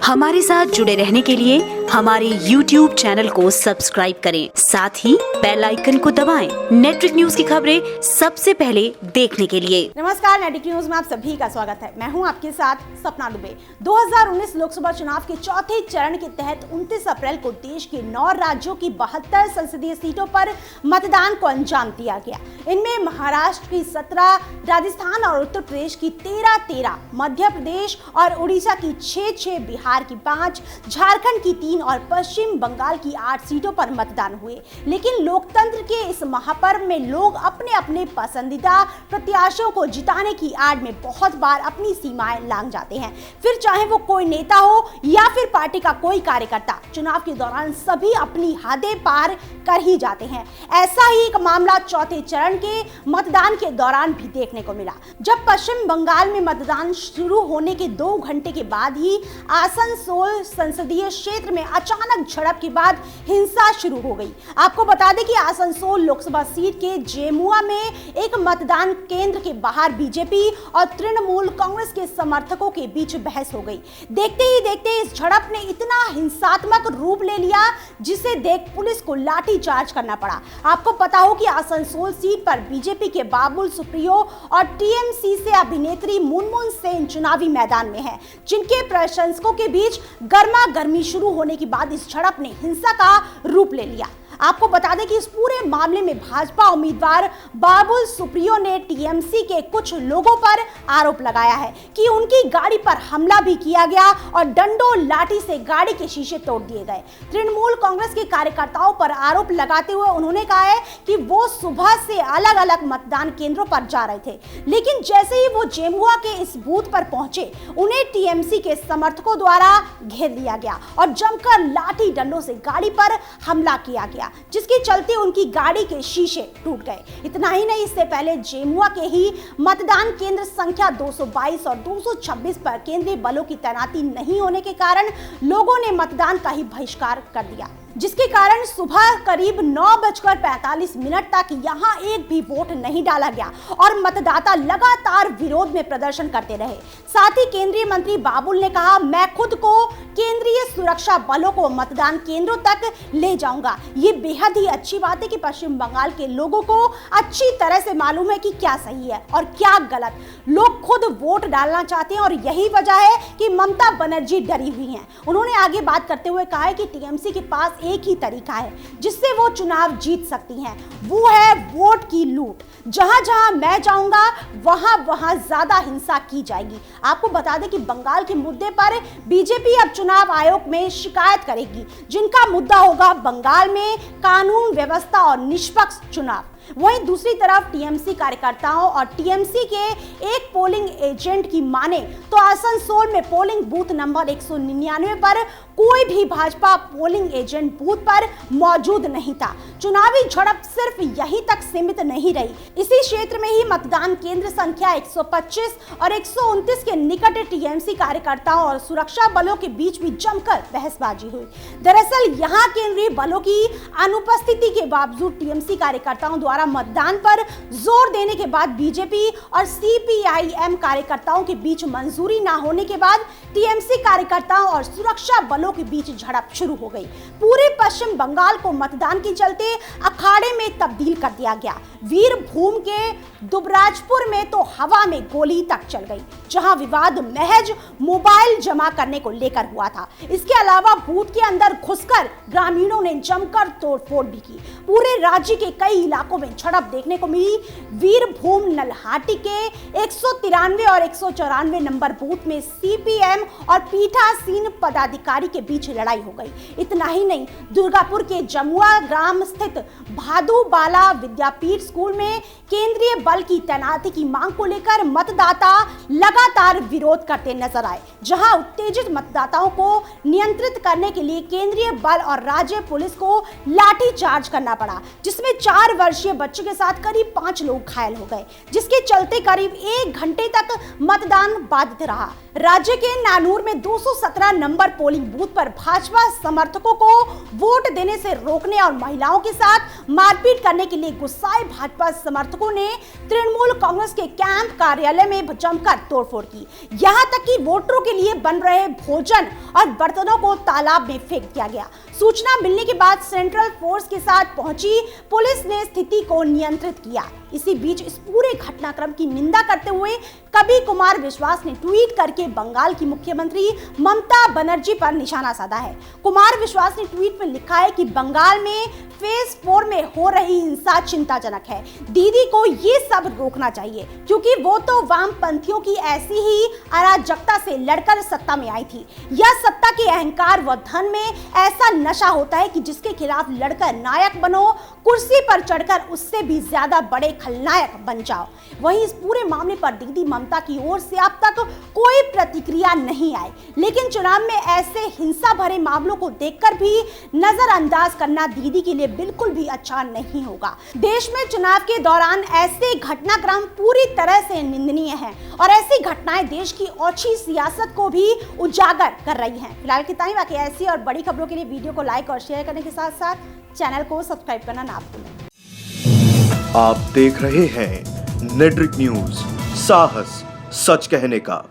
हमारे साथ जुड़े रहने के लिए हमारे YouTube चैनल को सब्सक्राइब करें, साथ ही बेल आइकन को दबाएं। नेटवर्क न्यूज की खबरें सबसे पहले देखने के लिए। नमस्कार, नेटवर्क न्यूज में आप सभी का स्वागत है। मैं हूं आपके साथ सपना दुबे। 2019 लोकसभा चुनाव के चौथे चरण के तहत 29 अप्रैल को देश के 9 राज्यों की 72 संसदीय सीटों पर मतदान को अंजाम दिया गया। इनमें महाराष्ट्र की 17, राजस्थान और उत्तर प्रदेश की 13, मध्य प्रदेश और उड़ीसा की 6, बिहार की 5, झारखंड की 3 और पश्चिम बंगाल की 8 सीटों पर मतदान हुए। लेकिन लोकतंत्र के इस महापर्व में लोग अपने अपने पसंदीदा प्रत्याशियों को जिताने की आड़ में बहुत बार अपनी सीमाएं लांघ जाते हैं। फिर चाहे वो कोई नेता हो या फिर पार्टी का कोई कार्यकर्ता, चुनाव के दौरान सभी अपनी हदें पार कर ही जाते हैं। ऐसा ही एक मामला चौथे चरण के मतदान के दौरान भी देखने को मिला, जब पश्चिम बंगाल में मतदान शुरू होने के 2 घंटे के बाद ही आसनसोल संसदीय क्षेत्र में अचानक झड़प के बाद हिंसा शुरू हो गई। आपको बता दें कि आसनसोल लोकसभा सीट के जेमुआ में एक मतदान केंद्र के बाहर बीजेपी और तृणमूल कांग्रेस के समर्थकों के बीच बहस हो गई। देखते ही देखते इस झड़प ने इतना हिंसात्मक रूप ले लिया, जिसे देख पुलिस को लाठी चार्ज करना पड़ा। आपको पता हो कि आसनसोल सीट पर बीजेपी के बाबुल सुप्रियो और टीएमसी से अभिनेत्री मुनमुन सेन चुनावी मैदान में है, जिनके प्रशंसकों के बीच गर्मा गर्मी शुरू होने के बाद इस झड़प ने हिंसा का रूप ले लिया। आपको बता दें कि इस पूरे मामले में भाजपा उम्मीदवार बाबुल सुप्रियो ने टीएमसी के कुछ लोगों पर आरोप लगाया है कि उनकी गाड़ी पर हमला भी किया गया और डंडों लाठी से गाड़ी के शीशे तोड़ दिए गए। तृणमूल कांग्रेस के कार्यकर्ताओं पर आरोप लगाते हुए उन्होंने कहा है कि वो सुबह से अलग अलग मतदान केंद्रों पर जा रहे थे, लेकिन जैसे ही वो जेमुआ के इस बूथ पर पहुंचे, उन्हें टीएमसी के समर्थकों द्वारा घेर लिया गया और जमकर लाठी डंडों से गाड़ी पर हमला किया गया, जिसके चलते उनकी गाड़ी के शीशे टूट गए। इतना ही नहीं, इससे पहले जेमुआ के ही मतदान केंद्र संख्या 222 और 226 पर केंद्रीय बलों की तैनाती नहीं होने के कारण लोगों ने मतदान का ही बहिष्कार कर दिया, जिसके कारण सुबह करीब 9:45 तक यहां एक भी वोट नहीं डाला गया और मतदाता लगातार विरोध में प्रदर्शन करते रहे। साथ ही केंद्रीय मंत्री बाबुल ने कहा, मैं खुद को केंद्रीय सुरक्षा बलों को मतदान केंद्रों तक ले जाऊंगा। ये बेहद ही अच्छी बात है कि पश्चिम बंगाल के लोगों को अच्छी तरह से मालूम है कि क्या सही है और क्या गलत। लोग खुद वोट डालना चाहते हैं और यही वजह है कि ममता बनर्जी डरी हुई हैं। उन्होंने आगे बात करते हुए कहा है कि टीएमसी के पास एक ही तरीका है जिससे वो चुनाव जीत सकती हैं, वो है वोट की लूट। जहां जहां मैं जाऊंगा वहां वहां ज्यादा हिंसा की जाएगी। आपको बता दें कि बंगाल के मुद्दे पर बीजेपी अब चुनाव आयोग में शिकायत करेगी, जिनका मुद्दा होगा बंगाल में कानून व्यवस्था और निष्पक्ष चुनाव। वहीं दूसरी तरफ टीएमसी कार्यकर्ताओं और टीएमसी के एक पोलिंग एजेंट की माने तो आसनसोल में पोलिंग बूथ नंबर 199 पर कोई भी भाजपा पोलिंग एजेंट बूथ पर मौजूद नहीं था। चुनावी झड़प सिर्फ यहीं तक सीमित नहीं रही, इसी क्षेत्र में ही मतदान केंद्र संख्या 125 और 129 के निकट टीएमसी कार्यकर्ताओं और सुरक्षा बलों के बीच भी जमकर बहसबाजी हुई। दरअसल यहाँ केंद्रीय बलों की अनुपस्थिति के बावजूद टीएमसी कार्यकर्ताओं द्वारा मतदान पर जोर देने के बाद बीजेपी और सीपीआईएम कार्यकर्ताओं के बीच मंजूरी न होने के बाद टीएमसी कार्यकर्ताओं और सुरक्षा बलों के बीच झड़प शुरू हो गई। पूरे पश्चिम बंगाल को मतदान के चलते अखाड़े में तब्दील कर दिया गया। वीरभूम के दुबराजपुर में तो हवा में गोली तक चल गई, जहां विवाद महज मोबाइल जमा करने को लेकर हुआ था। इसके अलावा बूथ के अंदर घुसकर ग्रामीणों ने जमकर तोड़फोड़ भी की। पूरे राज्य के कई इलाकों में झड़प देखने को मिली। वीरभूम नलहाटी के 193 और 194 नंबर बूथ में सीपीएम और पीठासीन पदाधिकारी के बीच लड़ाई हो गई। इतना ही नहीं, दुर्गापुर के जमुआ ग्राम स्थित भादुबाला विद्यापीठ स्कूल में केंद्रीय बल की तैनाती की मांग को लेकर मतदाता लगातार विरोध करते नजर आए, जहां उत्तेजित मतदाताओं को नियंत्रित करने के लिए केंद्रीय बल और राज्य पुलिस को लाठी चार्ज करना पड़ा, जिसमें 4 वर्षीय बच्चे के साथ करीब 5 लोग घायल हो गए, जिसके चलते करीब 1 घंटे तक मतदान बाधित रहा। राज्य के नानूर में 217 नंबर पोलिंग बूथ पर भाजपा समर्थकों को वोट देने से रोकने और महिलाओं के साथ मारपीट करने के लिए गुस्साए भाजपा समर्थकों ने तृणमूल कांग्रेस के कैंप कार्यालय में जमकर तोड़फोड़ की। यहां तक कि वोटरों के लिए बन रहे भोजन और बर्तनों को तालाब में फेंक दिया गया। सूचना मिलने के बाद सेंट्रल फोर्स के साथ पहुंची पुलिस ने स्थिति को नियंत्रित किया। इसी बीच इस पूरे घटनाक्रम की निंदा करते हुए कवि कुमार विश्वास ने ट्वीट करके बंगाल की मुख्यमंत्री ममता बनर्जी पर निशाना साधा है। कुमार विश्वास ने ट्वीट में लिखा है कि बंगाल में फेज 4 में हो रही हिंसा चिंताजनक है। दीदी को ये सब रोकना चाहिए, क्योंकि वो तो वामपंथियों की ऐसी ही अराजकता से लड़कर सत्ता में आई थी। यह सत्ता के अहंकार व धन में ऐसा नशा होता है कि जिसके खिलाफ लड़कर नायक बनो, कुर्सी पर चढ़कर उससे भी ज्यादा बड़े खलनायक बन जाओ। वहीं इस पूरे मामले पर दीदी ममता की ओर से अब तक कोई प्रतिक्रिया नहीं आई, लेकिन चुनाव में ऐसे हिंसा भरे मामलों को देखकर भी नजरअंदाज करना दीदी के लिए बिल्कुल भी अच्छा नहीं होगा। देश में चुनाव के दौरान ऐसे घटनाक्रम पूरी तरह से निंदनीय हैं और ऐसी घटनाएं देश की ओछी सियासत को भी उजागर कर रही हैं। फिलहाल कितना ही, बाकी ऐसी और बड़ी खबरों के लिए वीडियो को लाइक और शेयर करने के साथ साथ चैनल को सब्सक्राइब करना ना भूलें। आप देख रहे हैं नेट्रिक न्यूज, साहस सच कहने का।